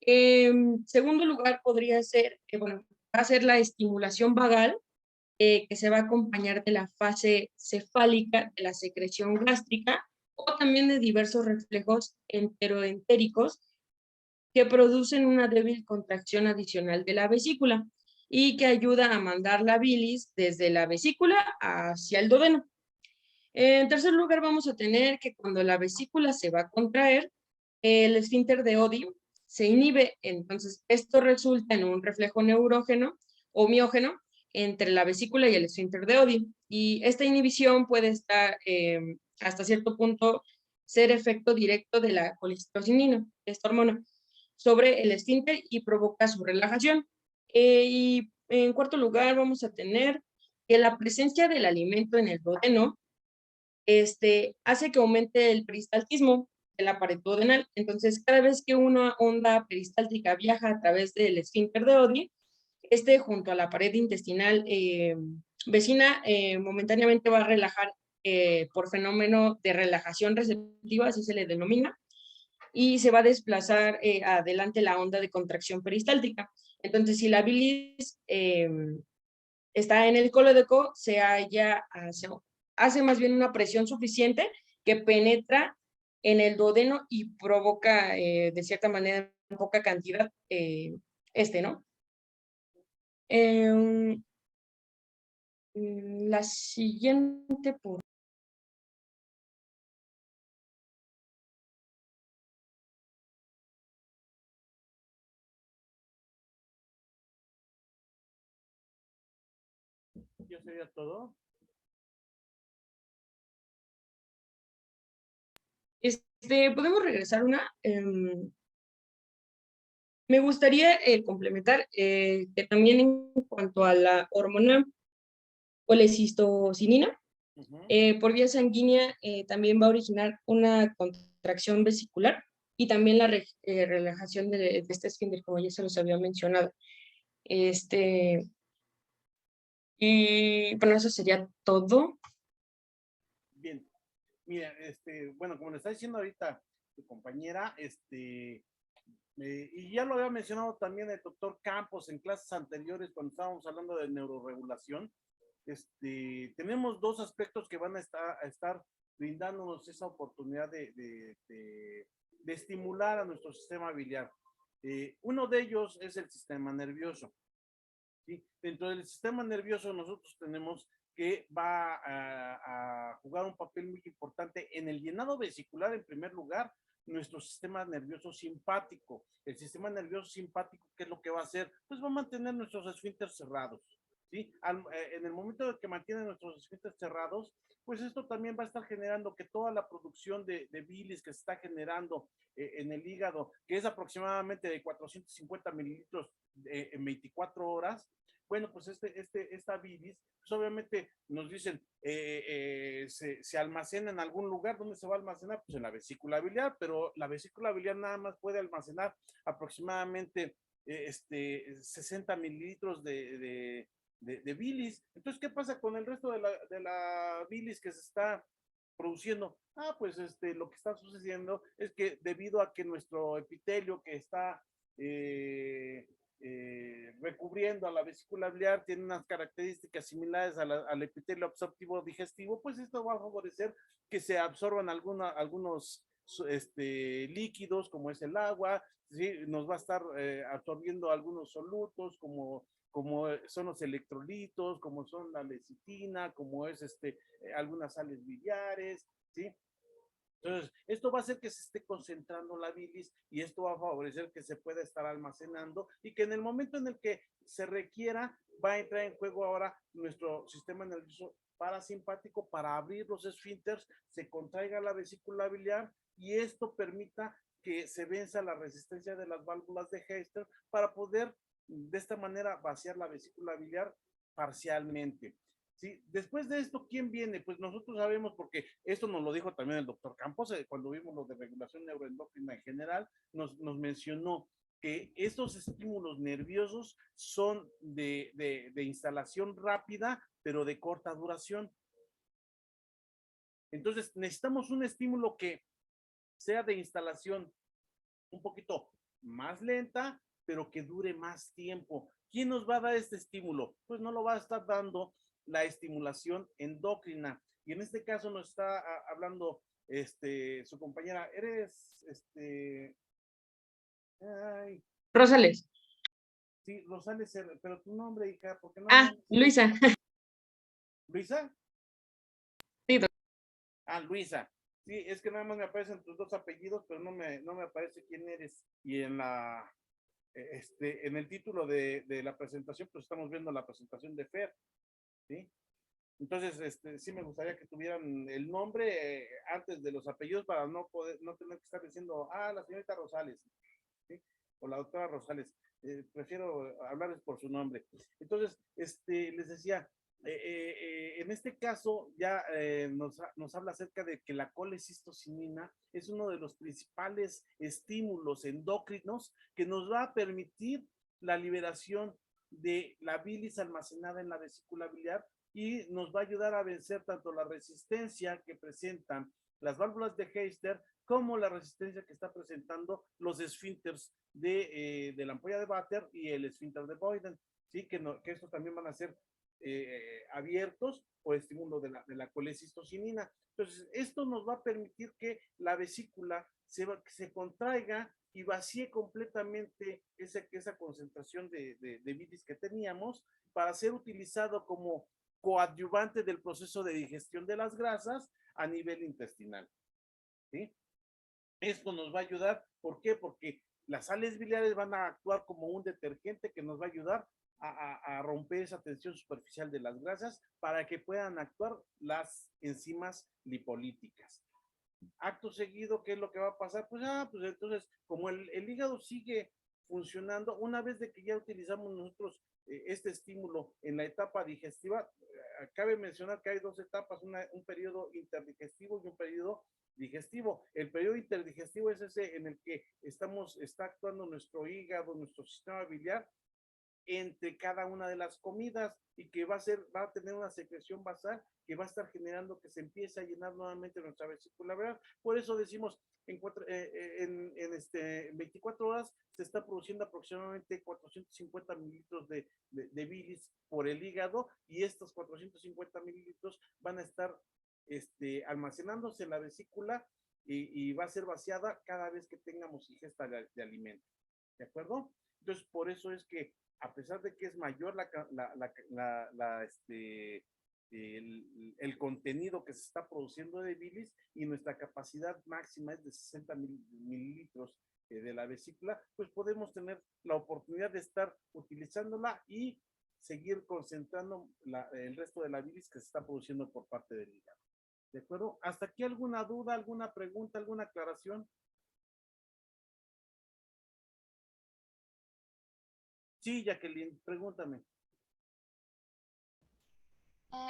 Speaker 3: En segundo lugar, podría ser, bueno, va a ser la estimulación vagal, que se va a acompañar de la fase cefálica, de la secreción gástrica, o también de diversos reflejos enteroentéricos que producen una débil contracción adicional de la vesícula y que ayuda a mandar la bilis desde la vesícula hacia el duodeno. En tercer lugar, vamos a tener que cuando la vesícula se va a contraer, el esfínter de Oddi se inhibe, entonces esto resulta en un reflejo neurógeno o miógeno entre la vesícula y el esfínter de Oddi. Y esta inhibición puede estar hasta cierto punto ser efecto directo de la colicistocinina, esta hormona, sobre el esfínter y provoca su relajación. Y en cuarto lugar, vamos a tener que la presencia del alimento en el duodeno hace que aumente el peristaltismo de la pared duodenal. Entonces, cada vez que una onda peristáltica viaja a través del esfínter de Oddi, junto a la pared intestinal vecina, momentáneamente va a relajar por fenómeno de relajación receptiva, así se le denomina, y se va a desplazar adelante la onda de contracción peristáltica. Entonces, si la bilis está en el colodeco, hace más bien una presión suficiente que penetra en el duodeno y provoca, de cierta manera, poca cantidad, ¿no? La siguiente, por
Speaker 2: ¿Ya sería todo?
Speaker 3: Podemos regresar una. Me gustaría complementar que también en cuanto a la hormona colecistocinina, por vía sanguínea también va a originar una contracción vesicular y también la relajación de este esfínter, como ya se los había mencionado. Y bueno, eso sería todo.
Speaker 2: Bien, mira, bueno, como le está diciendo ahorita tu compañera, y ya lo había mencionado también el doctor Campos en clases anteriores cuando estábamos hablando de neuroregulación, tenemos dos aspectos que van a estar brindándonos esa oportunidad de estimular a nuestro sistema biliar. Uno de ellos es el sistema nervioso. ¿Sí? Dentro del sistema nervioso nosotros tenemos que va a jugar un papel muy importante en el llenado vesicular, en primer lugar, nuestro sistema nervioso simpático. El sistema nervioso simpático, ¿qué es lo que va a hacer? Pues va a mantener nuestros esfínteres cerrados. ¿Sí? En el momento de que mantiene nuestros esfínteres cerrados, pues esto también va a estar generando que toda la producción de bilis que se está generando en el hígado, que es aproximadamente de 450 mililitros en 24 horas, bueno, pues esta bilis, pues obviamente nos dicen, se almacena en algún lugar. ¿Dónde se va a almacenar? Pues en la vesícula biliar, pero la vesícula biliar nada más puede almacenar aproximadamente 60 mililitros de bilis. Entonces, ¿qué pasa con el resto de la bilis que se está produciendo? Pues lo que está sucediendo es que debido a que nuestro epitelio que está recubriendo a la vesícula biliar tiene unas características similares al epitelio absortivo digestivo, pues esto va a favorecer que se absorban algunos líquidos como es el agua, ¿sí? Nos va a estar absorbiendo algunos solutos como son los electrolitos, como son la lecitina, como es algunas sales biliares, ¿sí? Entonces, esto va a hacer que se esté concentrando la bilis y esto va a favorecer que se pueda estar almacenando y que en el momento en el que se requiera va a entrar en juego ahora nuestro sistema nervioso parasimpático para abrir los esfínteres, se contraiga la vesícula biliar y esto permita que se venza la resistencia de las válvulas de Heister para poder de esta manera vaciar la vesícula biliar parcialmente. ¿Sí? Después de esto, ¿quién viene? Pues nosotros sabemos, porque esto nos lo dijo también el doctor Campos, cuando vimos lo de regulación neuroendocrina en general, nos mencionó que estos estímulos nerviosos son de instalación rápida, pero de corta duración. Entonces necesitamos un estímulo que sea de instalación un poquito más lenta, pero que dure más tiempo. ¿Quién nos va a dar este estímulo? Pues no lo va a estar dando la estimulación endocrina. Y en este caso nos está hablando su compañera. Eres, ay,
Speaker 3: Rosales.
Speaker 2: sí, Rosales, pero tu nombre, hija, porque no.
Speaker 3: Ah, Luisa.
Speaker 2: ¿Luisa?
Speaker 3: Sí,
Speaker 2: Ah, Luisa. Sí, es que nada más me aparecen tus dos apellidos, pero no me aparece quién eres. Y en el título de la presentación, pues estamos viendo la presentación de Fer, ¿sí? Entonces, sí me gustaría que tuvieran el nombre antes de los apellidos para no tener que estar diciendo, la señorita Rosales, ¿sí? O la doctora Rosales. Prefiero hablarles por su nombre. Entonces, les decía, en este caso ya nos habla acerca de que la colecistocinina es uno de los principales estímulos endocrinos que nos va a permitir la liberación de la bilis almacenada en la vesícula biliar y nos va a ayudar a vencer tanto la resistencia que presentan las válvulas de Heister como la resistencia que está presentando los esfínteres de la ampolla de Vater y el esfínter de Boyden, ¿sí? Que estos también van a ser abiertos por estímulo de la colecistocinina. Entonces, esto nos va a permitir que la vesícula se contraiga y vacíe completamente esa concentración de bilis que teníamos para ser utilizado como coadyuvante del proceso de digestión de las grasas a nivel intestinal, ¿sí? Esto nos va a ayudar, ¿por qué? Porque las sales biliares van a actuar como un detergente que nos va a ayudar a romper esa tensión superficial de las grasas para que puedan actuar las enzimas lipolíticas. Acto seguido, ¿qué es lo que va a pasar? Pues entonces, como el hígado sigue funcionando, una vez de que ya utilizamos nosotros este estímulo en la etapa digestiva, cabe mencionar que hay dos etapas, un periodo interdigestivo y un periodo digestivo. El periodo interdigestivo es ese en el que está actuando nuestro hígado, nuestro sistema biliar, entre cada una de las comidas y que va a tener una secreción basal que va a estar generando que se empiece a llenar nuevamente nuestra vesícula biliar. Por eso decimos, en 24 horas se está produciendo aproximadamente 450 mililitros de bilis por el hígado y estos 450 mililitros van a estar almacenándose en la vesícula y va a ser vaciada cada vez que tengamos ingesta de alimentos. ¿De acuerdo? Entonces, por eso es que a pesar de que es mayor el contenido que se está produciendo de bilis y nuestra capacidad máxima es de 60 mililitros de la vesícula, pues podemos tener la oportunidad de estar utilizándola y seguir concentrando el resto de la bilis que se está produciendo por parte del hígado. ¿De acuerdo? ¿Hasta aquí alguna duda, alguna pregunta, alguna aclaración? Sí, Jacqueline, pregúntame.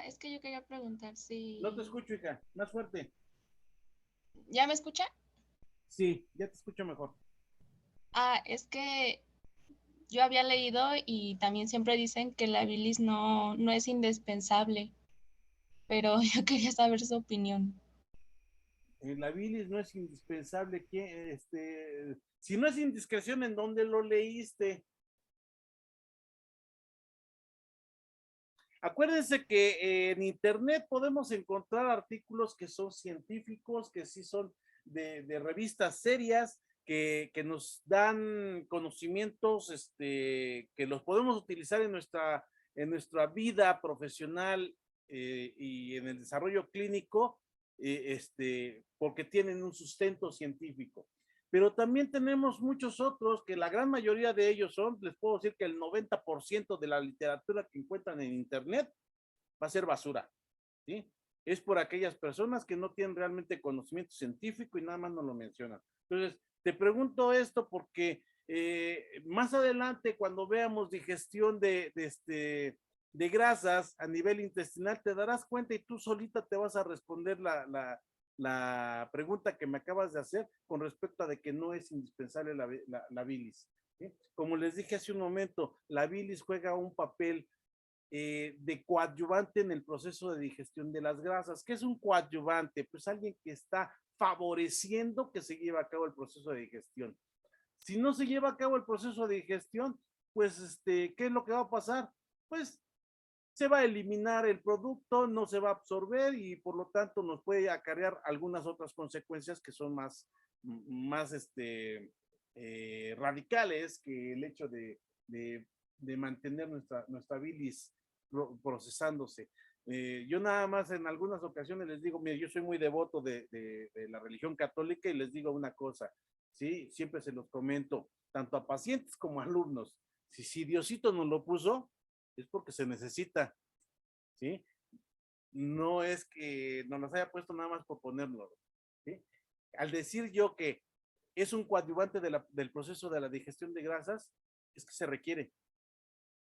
Speaker 5: Es que yo quería preguntar
Speaker 2: No te
Speaker 5: si...
Speaker 2: escucho, hija. Más fuerte.
Speaker 5: ¿Ya me escucha?
Speaker 2: Sí, ya te escucho mejor.
Speaker 5: Es que yo había leído y también siempre dicen que la bilis no es indispensable, pero yo quería saber su opinión.
Speaker 2: La bilis no es indispensable. Si no es indiscreción, ¿en dónde lo leíste? Acuérdense que en internet podemos encontrar artículos que son científicos, que sí son de revistas serias, que nos dan conocimientos que los podemos utilizar en nuestra vida profesional y en el desarrollo clínico, porque tienen un sustento científico. Pero también tenemos muchos otros que la gran mayoría de ellos les puedo decir que el 90% de la literatura que encuentran en internet va a ser basura, ¿sí? Es por aquellas personas que no tienen realmente conocimiento científico y nada más no lo mencionan. Entonces, te pregunto esto porque más adelante cuando veamos digestión de grasas a nivel intestinal, te darás cuenta y tú solita te vas a responder la pregunta que me acabas de hacer con respecto a de que no es indispensable la bilis, ¿sí? Como les dije hace un momento, la bilis juega un papel de coadyuvante en el proceso de digestión de las grasas. ¿Qué es un coadyuvante? Pues alguien que está favoreciendo que se lleve a cabo el proceso de digestión. Si no se lleva a cabo el proceso de digestión, pues, ¿qué es lo que va a pasar? Pues se va a eliminar el producto, no se va a absorber y por lo tanto nos puede acarrear algunas otras consecuencias que son más radicales que el hecho de mantener nuestra bilis procesándose. Yo nada más en algunas ocasiones les digo, mire, yo soy muy devoto de la religión católica y les digo una cosa, ¿sí? Siempre se los comento, tanto a pacientes como a alumnos, si Diosito nos lo puso, es porque se necesita, ¿sí? No es que nos las haya puesto nada más por ponerlo, ¿sí? Al decir yo que es un coadyuvante del proceso de la digestión de grasas, es que se requiere,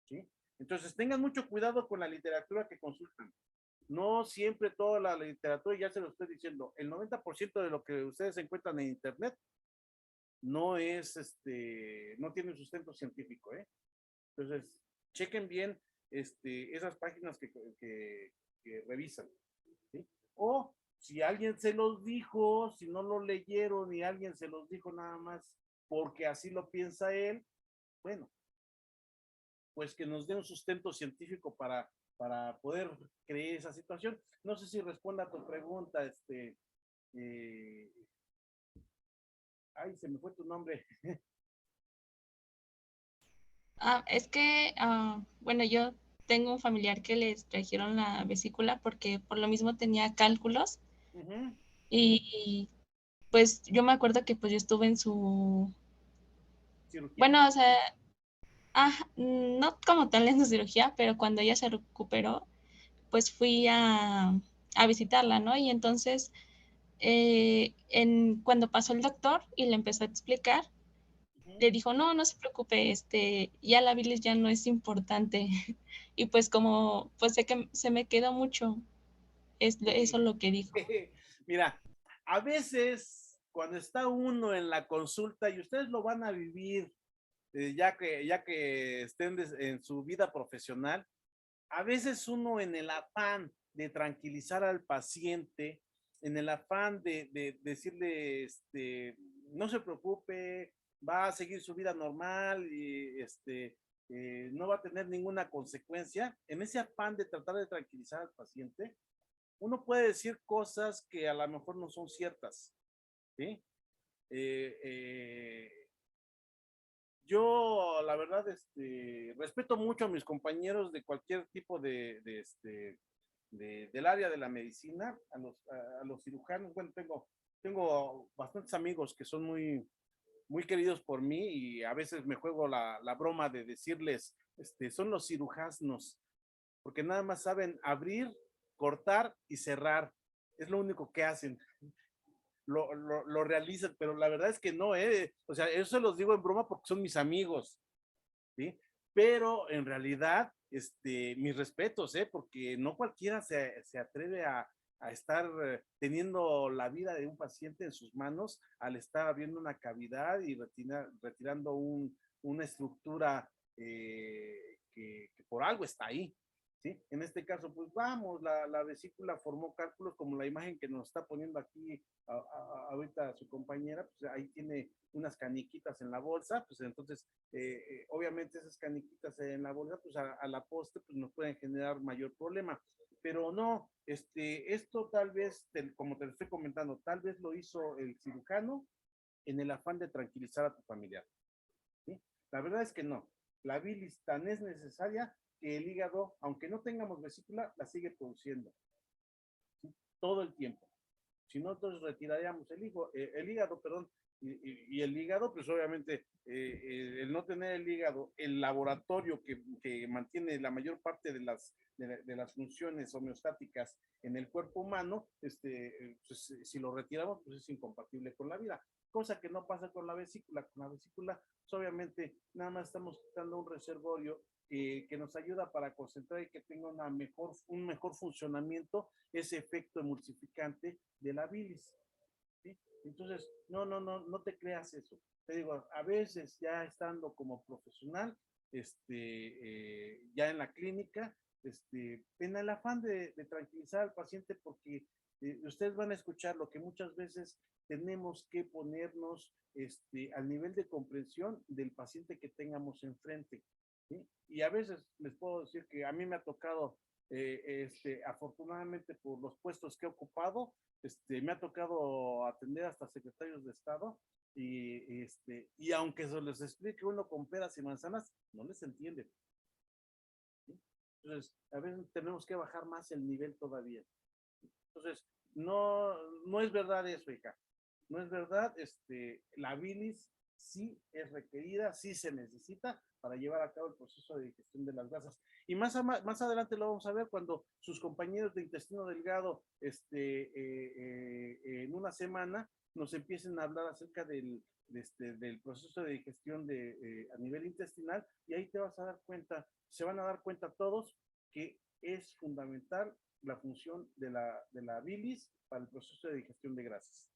Speaker 2: ¿sí? Entonces tengan mucho cuidado con la literatura que consultan. No siempre toda la literatura, ya se lo estoy diciendo, el 90% de lo que ustedes encuentran en internet no es, no tiene un sustento científico, ¿eh? Entonces, chequen bien esas páginas que revisan, ¿sí? O si alguien se los dijo, si no lo leyeron y alguien se los dijo nada más porque así lo piensa él, bueno, pues que nos dé un sustento científico para poder creer esa situación. No sé si responda a tu pregunta, eh, ay, se me fue tu nombre.
Speaker 5: Es que, bueno, yo tengo un familiar que le extrajeron la vesícula porque por lo mismo tenía cálculos
Speaker 2: Ujú,
Speaker 5: y pues yo me acuerdo que pues yo estuve en su,
Speaker 2: cirugía.
Speaker 5: bueno, o sea, no como tal en su cirugía, pero cuando ella se recuperó, pues fui a visitarla, ¿no? Y entonces, cuando pasó el doctor y le empezó a explicar,
Speaker 2: Ujú.
Speaker 5: le dijo, no, no se preocupe, ya la bilis ya no es importante. Y pues como, pues sé que se me quedó mucho, eso
Speaker 2: Sí.
Speaker 5: lo que dijo.
Speaker 2: Mira, a veces cuando está uno en la consulta y ustedes lo van a vivir ya que estén en su vida profesional, a veces uno en el afán de tranquilizar al paciente, en el afán de decirle, no se preocupe, va a seguir su vida normal y no va a tener ninguna consecuencia, en ese afán de tratar de tranquilizar al paciente, uno puede decir cosas que a lo mejor no son ciertas, ¿sí? Eh, eh, yo, la verdad, respeto mucho a mis compañeros de cualquier tipo del área de la medicina, a los cirujanos. Bueno, tengo bastantes amigos que son muy queridos por mí y a veces me juego la broma de decirles, son los cirujanos, porque nada más saben abrir, cortar y cerrar. Es lo único que hacen. Lo realizan, pero la verdad es que no, o sea, eso se los digo en broma porque son mis amigos, ¿sí? Pero en realidad, mis respetos, porque no cualquiera se atreve a estar teniendo la vida de un paciente en sus manos al estar abriendo una cavidad y retirando una estructura que por algo está ahí, ¿sí? En este caso, pues vamos, la vesícula formó cálculos como la imagen que nos está poniendo aquí ahorita su compañera, pues ahí tiene unas caniquitas en la bolsa, pues entonces, obviamente esas caniquitas en la bolsa, pues a la postre, pues nos pueden generar mayor problema. Pero no, esto tal vez, como te lo estoy comentando, tal vez lo hizo el cirujano en el afán de tranquilizar a tu familiar, ¿sí? La verdad es que no. La bilis tan es necesaria que el hígado, aunque no tengamos vesícula, la sigue produciendo, ¿sí? Todo el tiempo. Si no, entonces retiraríamos el hígado, perdón, y el hígado, pues obviamente, el no tener el hígado, el laboratorio que mantiene la mayor parte de las funciones homeostáticas en el cuerpo humano, pues, si lo retiramos, pues es incompatible con la vida. Cosa que no pasa con la vesícula. Con la vesícula, pues obviamente, nada más estamos quitando un reservorio que nos ayuda para concentrar y que tenga un mejor funcionamiento ese efecto emulsificante de la bilis, ¿sí? Entonces, no te creas eso. Te digo, a veces ya estando como profesional, ya en la clínica, en el afán de tranquilizar al paciente, porque ustedes van a escuchar lo que muchas veces tenemos que ponernos al nivel de comprensión del paciente que tengamos enfrente, ¿sí? Y a veces les puedo decir que a mí me ha tocado, afortunadamente por los puestos que he ocupado, me ha tocado atender hasta secretarios de Estado y aunque se les explique uno con peras y manzanas, no les entiende. ¿Sí? Entonces, a veces tenemos que bajar más el nivel todavía. Entonces, no es verdad eso, hija. No es verdad, la bilis sí es requerida, sí se necesita para llevar a cabo el proceso de digestión de las grasas. Y más adelante lo vamos a ver cuando sus compañeros de intestino delgado, en una semana, nos empiecen a hablar acerca del proceso de digestión a nivel intestinal, y ahí te vas a dar cuenta, se van a dar cuenta todos que es fundamental la función de la bilis para el proceso de digestión de grasas.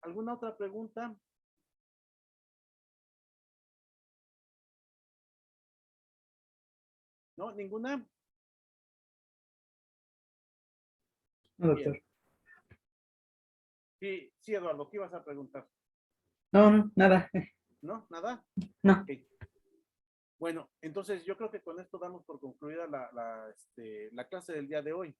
Speaker 2: ¿Alguna otra pregunta? ¿No? ¿Ninguna?
Speaker 6: No, doctor.
Speaker 2: Sí, sí, Eduardo, ¿qué ibas a preguntar?
Speaker 6: No, nada.
Speaker 2: ¿No? ¿Nada?
Speaker 6: No.
Speaker 2: Okay. Bueno, entonces yo creo que con esto damos por concluida la clase del día de hoy.